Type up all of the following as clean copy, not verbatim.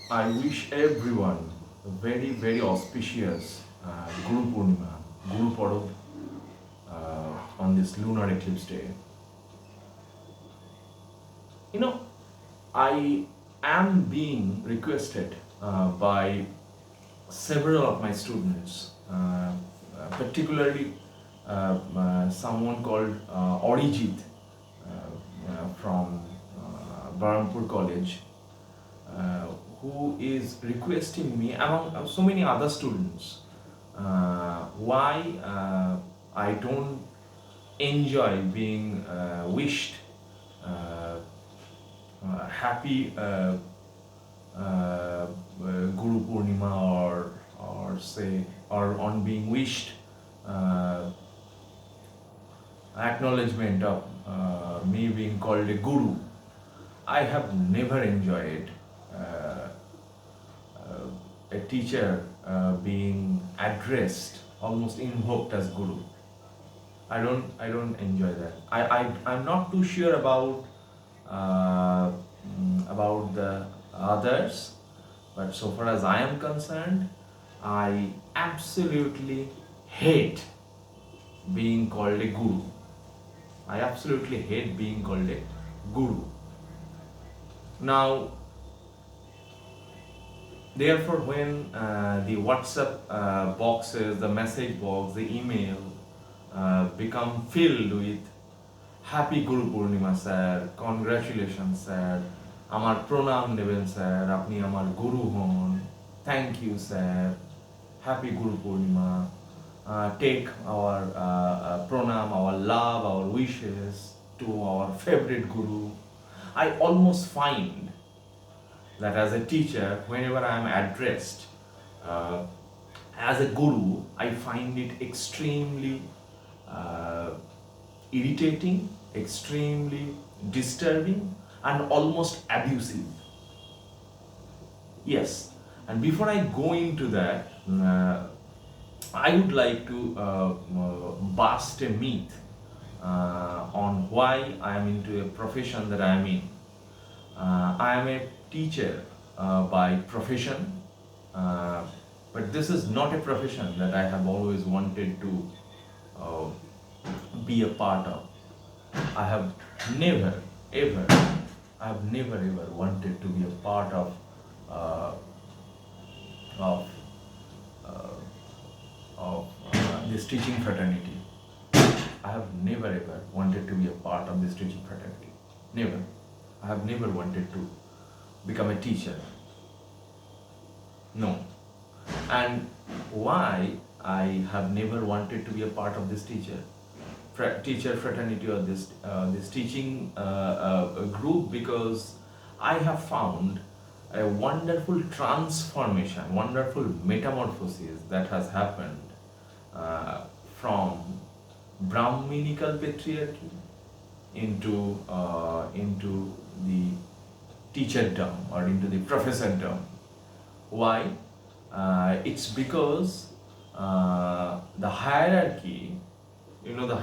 I wish everyone a very, very auspicious Guru Purnima, Gurpurab on this lunar eclipse day. You know, I am being requested by several of my students, particularly someone called Orijit from Barampur College, who is requesting me, among so many other students, why I don't enjoy being wished happy Guru Purnima, or say, or on being wished acknowledgement of me being called a guru. I have never enjoyed a teacher being addressed, almost invoked as guru. I don't enjoy that. I'm not too sure about the others, but so far as I am concerned, I absolutely hate being called a guru. I absolutely hate being called a guru. Now, therefore, when the WhatsApp boxes, the message box, the email become filled with happy Guru Purnima sir, congratulations sir, আমার প্রণাম নেবেন sir, আপনি আমার গুরু হন, thank you sir, happy Guru Purnima, take our pranam, our love, our wishes to our favorite guru. I almost find that as a teacher, whenever I am addressed uh, as a guru, I find it extremely uh, irritating, extremely disturbing, and almost abusive. Yes, and before I go into that, I would like to bust a myth on why I am into a profession that I am in. I am a teacher by profession, but this is not a profession that I have always wanted to uh, be a part of. I have never ever, I have never ever wanted to be a part uh, of this teaching fraternity. I have never ever wanted to be a part of this teaching fraternity. Never. I have never wanted to become a teacher. No. And why I have never wanted to be a part of this teacher fraternity, or this teaching group? Because I have found a wonderful transformation, wonderful metamorphosis that has happened from Brahminical patriarchy into the teacherdom, or into the professordom. Why? It's because the hierarchy, the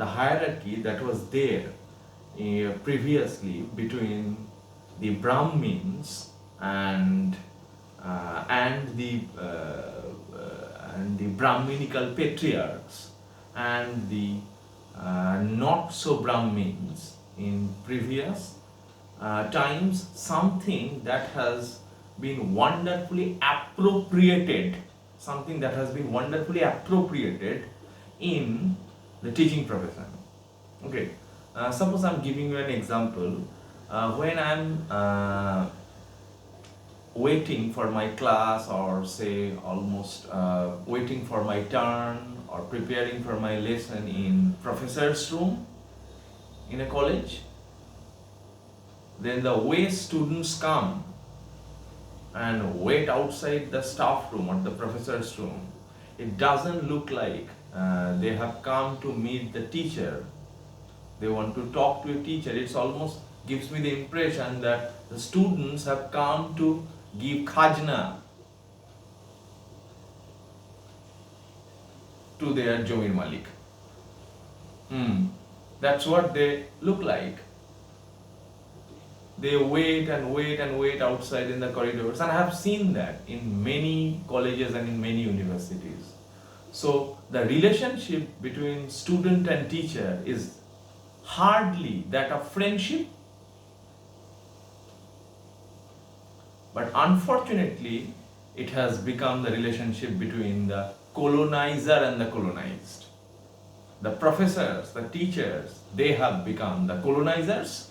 hierarchy that was there previously between the Brahmins and the Brahminical patriarchs, and the not so Brahmins in previous times, something that has been wonderfully appropriated, in the teaching profession. Okay, suppose I'm giving you an example. When I'm waiting for my class, or say almost waiting for my turn, or preparing for my lesson in professor's room in a college, then the way students come and wait outside the staff room or the professor's room, it doesn't look like they have come to meet the teacher, they want to talk to a teacher. It's almost gives me the impression that the students have come to give khajna to their Jamir Malik. That's what they look like. They wait and wait and wait outside in the corridors, and I have seen that in many colleges and in many universities. So the relationship between student and teacher is hardly that of friendship, but unfortunately it has become the relationship between the colonizer and the colonized. The professors, the teachers, they have become the colonizers,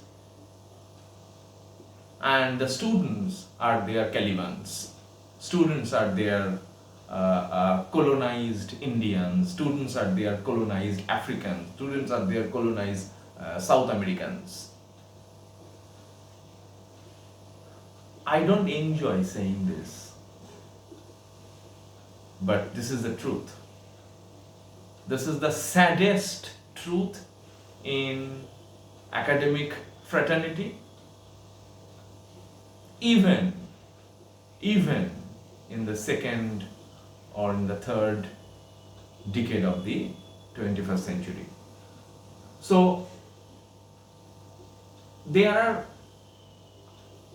and the students are their Calibans. Students are their colonized Indians, students are their colonized Africans, students are their colonized South Americans. I don't enjoy saying this, but this is the truth. This is the saddest truth in academic fraternity. Even in the second or in the third decade of the 21st century. So there are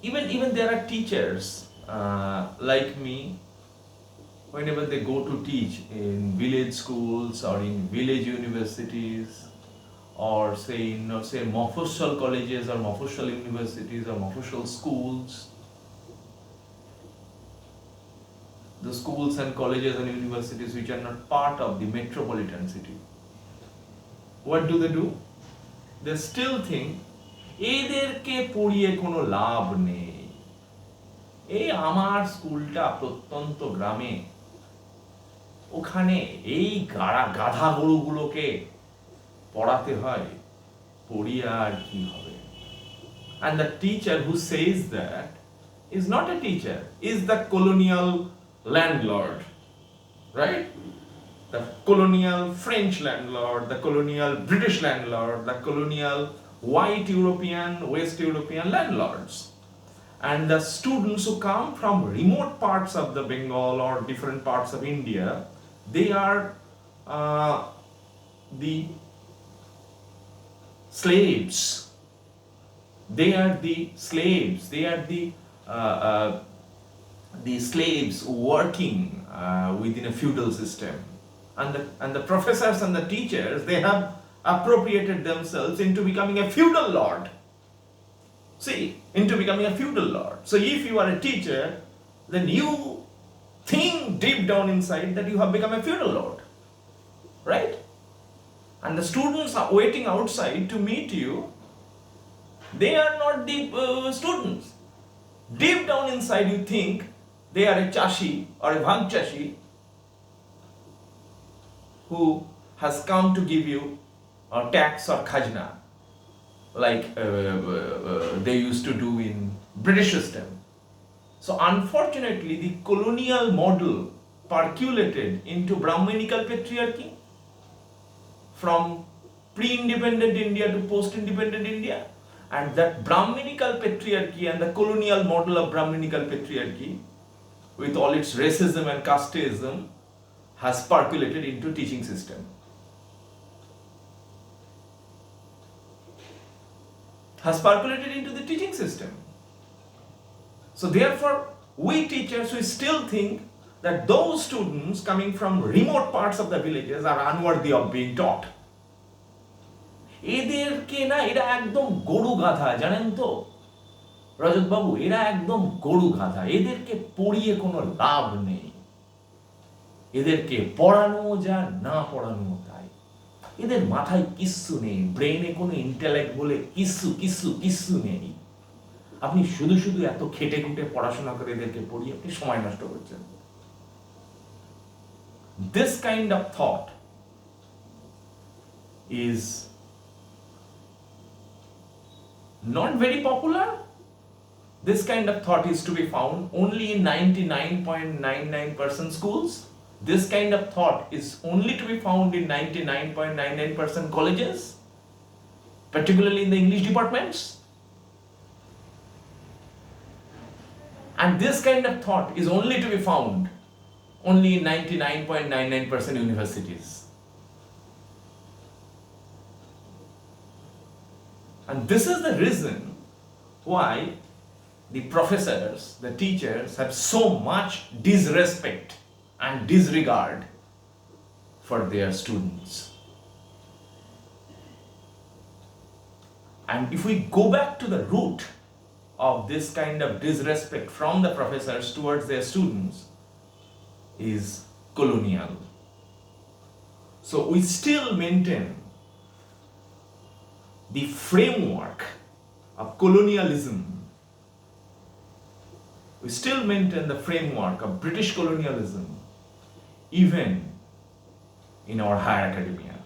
even there are teachers like me, whenever they go to teach in village schools or in village universities, or say Mofusshal colleges or Mofusshal universities or Mofusshal schools, the schools and colleges and universities which are not part of the metropolitan city. What do? They still think এদেরকে পড়িয়ে কোনো লাভ নেই, এই আমার স্কুলটা প্রত্যন্ত গ্রামে, ওখানে এই গাধা গরুগুলোকে পড়াতে হয়, পড়িয়ে আর কি হবে? And the teacher who says that is not a teacher, is the colonial landlord, right? The colonial French landlord, the colonial British landlord, the colonial white European, West European landlords. And the students who come from remote parts of the Bengal or different parts of India, they are the slaves. They are the slaves. They are the slaves working within a feudal system. And the professors and the teachers, they have appropriated themselves into becoming a feudal lord. See, into becoming a feudal lord. So if you are a teacher, then you think deep down inside that you have become a feudal lord, right? And the students are waiting outside to meet you. They are not the students. Deep down inside you think they are a chashi or a bhag chashi who has come to give you a tax or khajna, like they used to do in British system. So unfortunately, the colonial model percolated into Brahminical patriarchy from pre-independent India to post-independent India, and that Brahminical patriarchy and the colonial model of Brahminical patriarchy, with all its racism and casteism, has percolated into teaching system. Has percolated into the teaching system. So therefore, we teachers, we still think that those students coming from remote parts of the villages are unworthy of being taught. এদেরকে না, এরা একদম গরু গাধা, জানেন তো রজত বাবু, এরা একদম গরু গাধা, এদেরকে পড়িয়ে কোনো লাভ নেই, এদেরকে পড়ানো যা না পড়ানো তাই, এদের মাথায় কিচ্ছু নেই, ব্রেনে কোনো ইন্টেলেক্ট বলে কিচ্ছু নেই, আপনি শুধু এত খেটে খুঁটে পড়াশোনা করে এদেরকে পড়িয়ে আপনি সময় নষ্ট করছেন। This kind of thought is not very popular. This kind of thought is to be found only in 99.99% schools. This kind of thought is only to be found in 99.99% colleges, particularly in the English departments. And this kind of thought is only to be found only in 99.99% universities. And this is the reason why the professors, the teachers have so much disrespect and disregard for their students. And if we go back to the root of this kind of disrespect from the professors towards their students, is colonial. So we still maintain the framework of colonialism. We still maintain the framework of British colonialism even in our higher academia.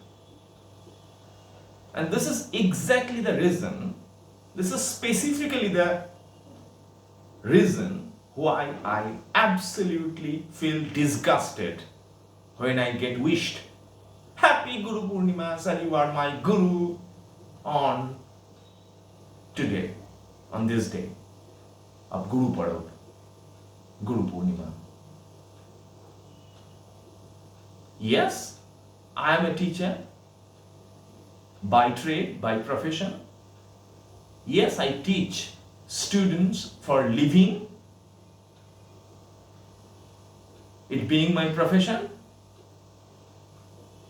And this is exactly the reason, this is specifically the reason why I absolutely feel disgusted when I get wished, "Happy Guru Purnima, sir, you are my Guru," on today, on this day of Gurpurab, Guru Purnima. Yes, I am a teacher by trade, by profession. Yes, I teach students for living, it being my profession.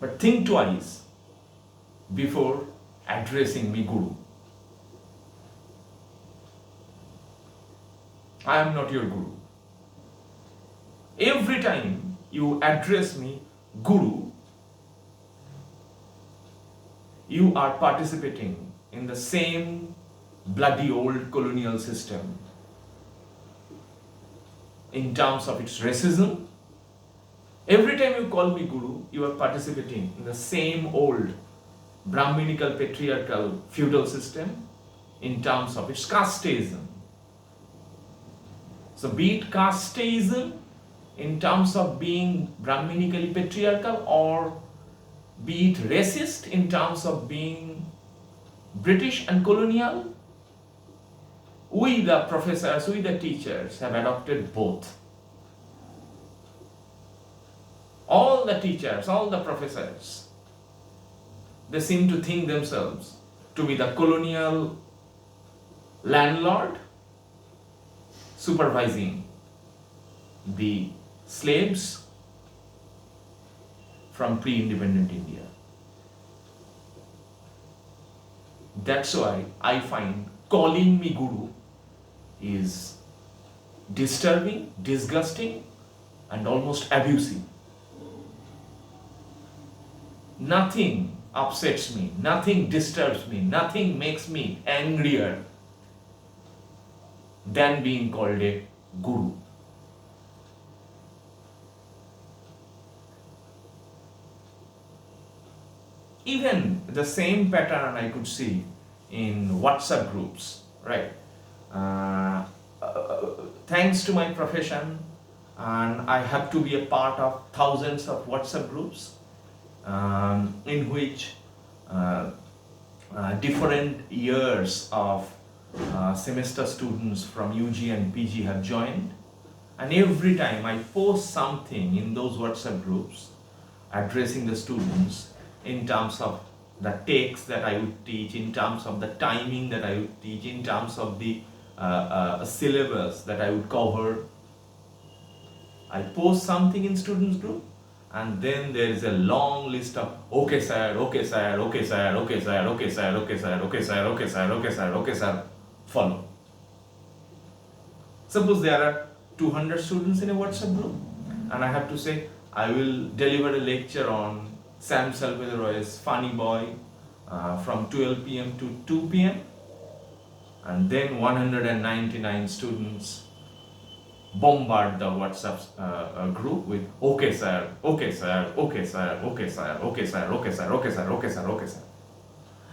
But think twice before addressing me Guru. I am not your Guru. Every time you address me Guru, you are participating in the same bloody old colonial system in terms of its racism. Every time you call me Guru, you are participating in the same old Brahminical patriarchal feudal system in terms of its casteism. So be it casteism in terms of being Brahminically patriarchal, or be it racist in terms of being British and colonial, we the professors, we the teachers have adopted both. All the teachers, all the professors, they seem to think themselves to be the colonial landlord supervising the slaves from pre-independent India. That's why I find calling me Guru is disturbing, disgusting, and almost abusive. Nothing upsets me, nothing disturbs me, nothing makes me angrier than being called a Guru. Even the same pattern I could see in WhatsApp groups, right? Thanks to my profession, and I have to be a part of thousands of WhatsApp groups in which different years of semester students from UG and PG have joined. And every time I post something in those WhatsApp groups addressing the students in terms of the takes that I would teach, in terms of the timing that I would teach, in terms of the syllabus that I would cover, I post something in students group, and then there is a long list of okay sir, okay sir, okay sir, okay sir, okay sir, okay sir, okay sir, okay sir, okay sir, okay sir, follow. Suppose there are 200 students in a WhatsApp group, and I have to say I will deliver a lecture on Sam Salvador's Funny Boy from 12 p.m. to 2 p.m. and then 199 students bombard the WhatsApp group with okay sir, okay sir, okay sir, okay sir, okay sir, okay sir, okay sir, okay sir, okay sir.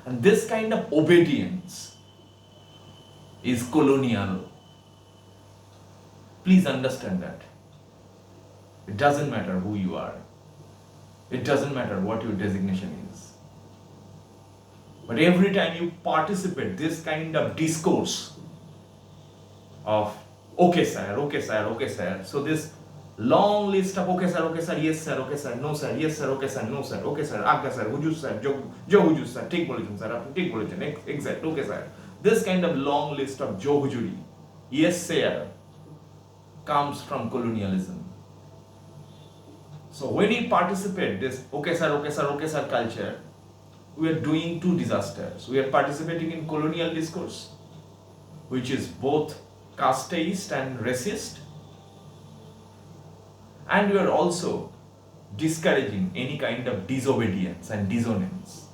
And this kind of obedience is colonial. Please understand that. It doesn't matter who you are. It doesn't matter what your designation is. But every time you participate this kind of discourse of okay sir, okay sir, okay sir, so this long list of okay sir, yes sir, okay sir, no sir, yes sir, okay sir, no sir, okay sir, agga sir, hujur sir, jo hujur sir, ঠিক বলেছেন sir, আপনি ঠিক বলেছেন, exact, okay sir, This kind of long list of johujuri, yes sir, comes from colonialism. So when we participate this okay sir culture, we are doing two disasters. We are participating in colonial discourse, which is both casteist and racist, and we are also discouraging any kind of disobedience and dissonance.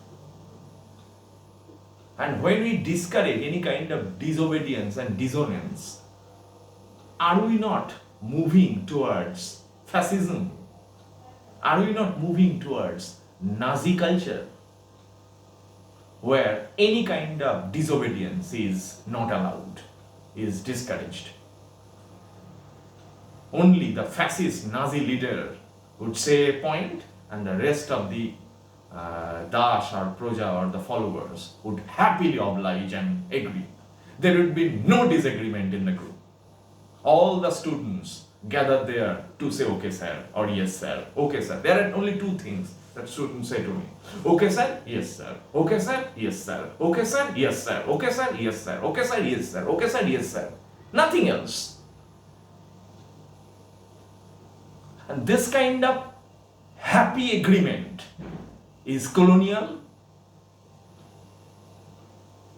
And when we discourage any kind of disobedience and dissonance, are we not moving towards fascism? Are we not moving towards Nazi culture, where any kind of disobedience is not allowed, is discouraged? Only the fascist Nazi leader would say a point, and the rest of the Dash or Proja or the followers would happily oblige and agree. There would be no disagreement in the group. All the students gathered there to say okay sir or yes sir, okay sir. There are only two things that students say to me. Okay sir, yes sir. Okay sir, yes sir. Okay sir, yes sir. Okay sir, yes sir. Okay sir, yes sir. Okay sir, yes sir. Nothing else. And this kind of happy agreement is colonial,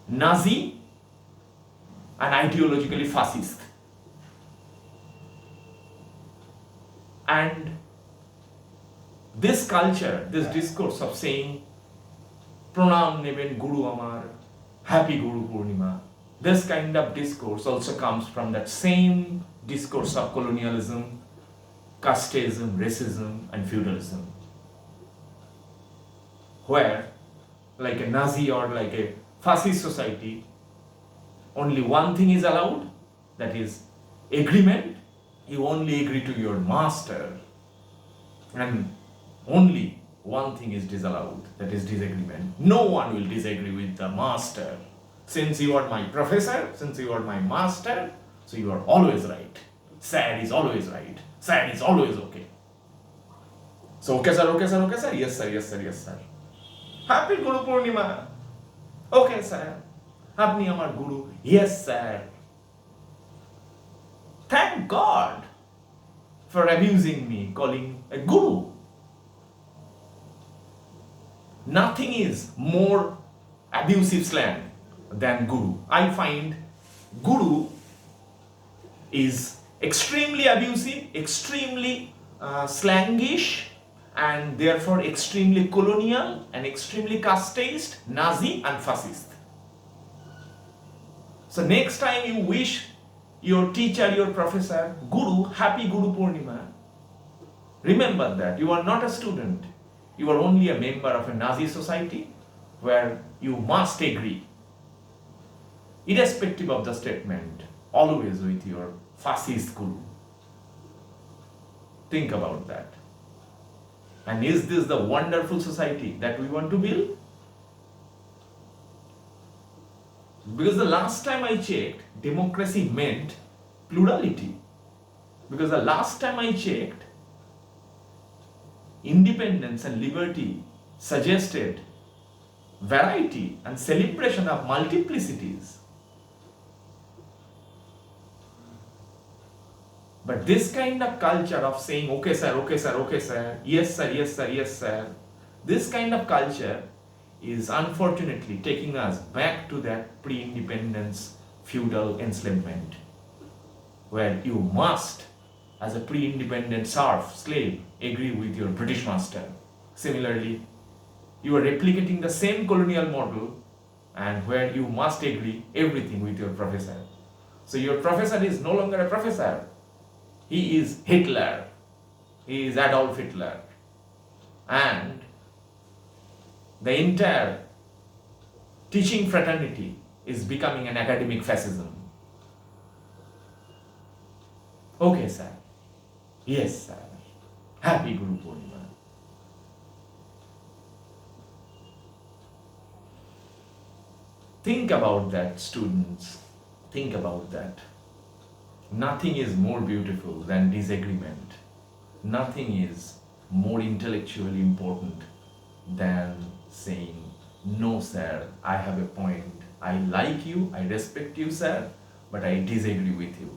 Nazi, and ideologically fascist. And this culture, this discourse of saying pranam neben guru amar, happy Guru Purnima, this kind of discourse also comes from that same discourse of colonialism, casteism, racism, and feudalism, where, like a Nazi or like a fascist society, only one thing is allowed, that is agreement. You only agree to your master, and only one thing is disallowed, that is disagreement. No one will disagree with the master. Since you are my professor, since you are my master, so you are always right. Sad is always right. Sad is always okay. So okay sir, okay sir, okay sir, yes sir, yes sir, yes sir. Happy Guru Purnima. Okay sir. Apni amar guru. Yes sir. Thank God for abusing me, calling a guru. Nothing is more abusive slang than guru. I find guru is extremely abusive, extremely slangish, and therefore extremely colonial and extremely casteist, Nazi and fascist. So next time you wish your teacher, your professor, guru, happy Guru Purnima, remember that you are not a student. You are only a member of a Nazi society where you must agree, irrespective of the statement, always with your fascist guru. Think about that. And is this the wonderful society that we want to build? Because the last time I checked, democracy meant plurality. Because the last time I checked, independence and liberty suggested variety and celebration of multiplicities. But this kind of culture of saying okay sir, okay sir, okay sir, yes sir, yes sir, yes sir, this kind of culture is unfortunately taking us back to that pre-independence feudal enslavement, where you must, as a pre-independent serf, slave, agree with your British master. Similarly, you are replicating the same colonial model, and where you must agree everything with your professor. So your professor is no longer a professor. He is Hitler. He is Adolf Hitler. And the entire teaching fraternity is becoming an academic fascism. Okay, sir. Yes, sir. Happy Guru Purnima. Think about that, students. Think about that. Nothing is more beautiful than disagreement. Nothing is more intellectually important than saying, no sir, I have a point, I like you, I respect you, sir, but I disagree with you.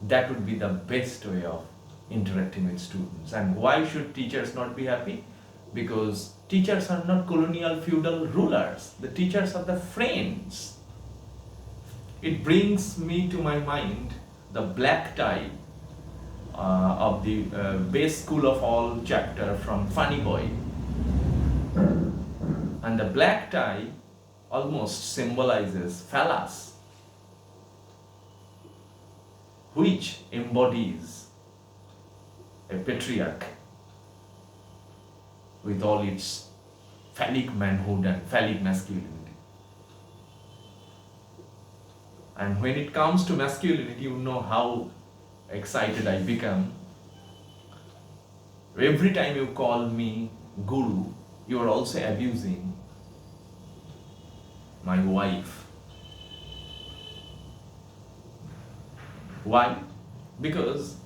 That would be the best way of interacting with students. And why should teachers not be happy? Because teachers are not colonial feudal rulers. The teachers are the friends. It brings me to my mind the black tie of the best school of all chapter from Funny Boy. And the black tie almost symbolizes phallus, which embodies a patriarch with all its phallic manhood and phallic masculinity. And when it comes to masculinity, you know how excited I become. Every time you call me guru, you are also abusing my wife. Why? Because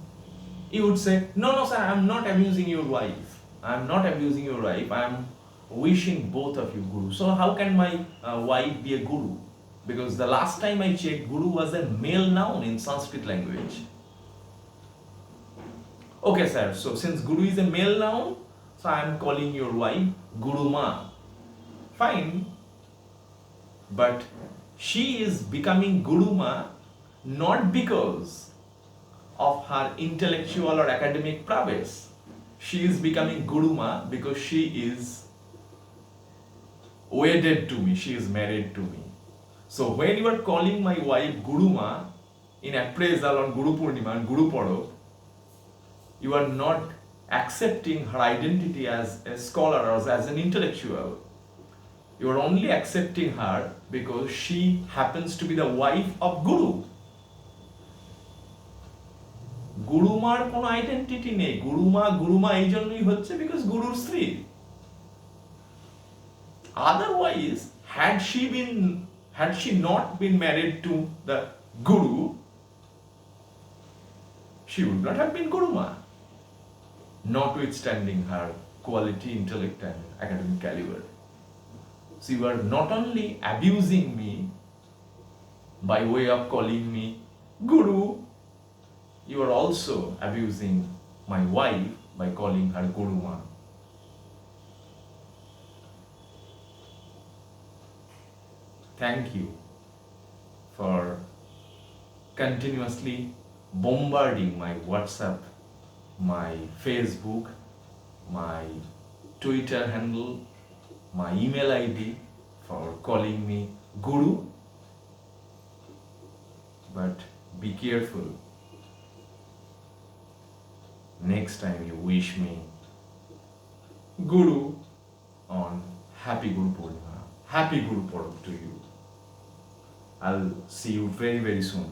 you would say, no, sir, I am not abusing your wife. I am not abusing your wife. I am wishing both of you guru. So how can my wife be a guru? Because the last time I checked, guru was a male noun in Sanskrit language. Okay, sir, so since guru is a male noun, so I am calling your wife Guru Ma. Fine. But she is becoming Guru Ma not because of her intellectual or academic prowess. She is becoming Guru Ma because she is wedded to me, she is married to me. So when you are calling my wife Guru Ma in appraisal on Guru Purnima and Guru Parab, you are not accepting her identity as a scholar or as an intellectual. You are only accepting her because she happens to be the wife of Guru. গুরুমার কোনো identity নেই। গুরুমা এই জন্যই হচ্ছে because গুরুর স্ত্রী। Otherwise, had she not been married to the Guru, she would not have been Guruma, notwithstanding her quality, intellect, and academic caliber. So you are not only abusing me by way of calling me Guru, you are also abusing my wife by calling her Guruma. Thank you for continuously bombarding my WhatsApp, my Facebook, my Twitter handle, my email ID, for calling me Guru. But be careful. Next time you wish me Guru on Happy Guru Purnima, Happy Guru Parab to you. I'll see you very, very soon.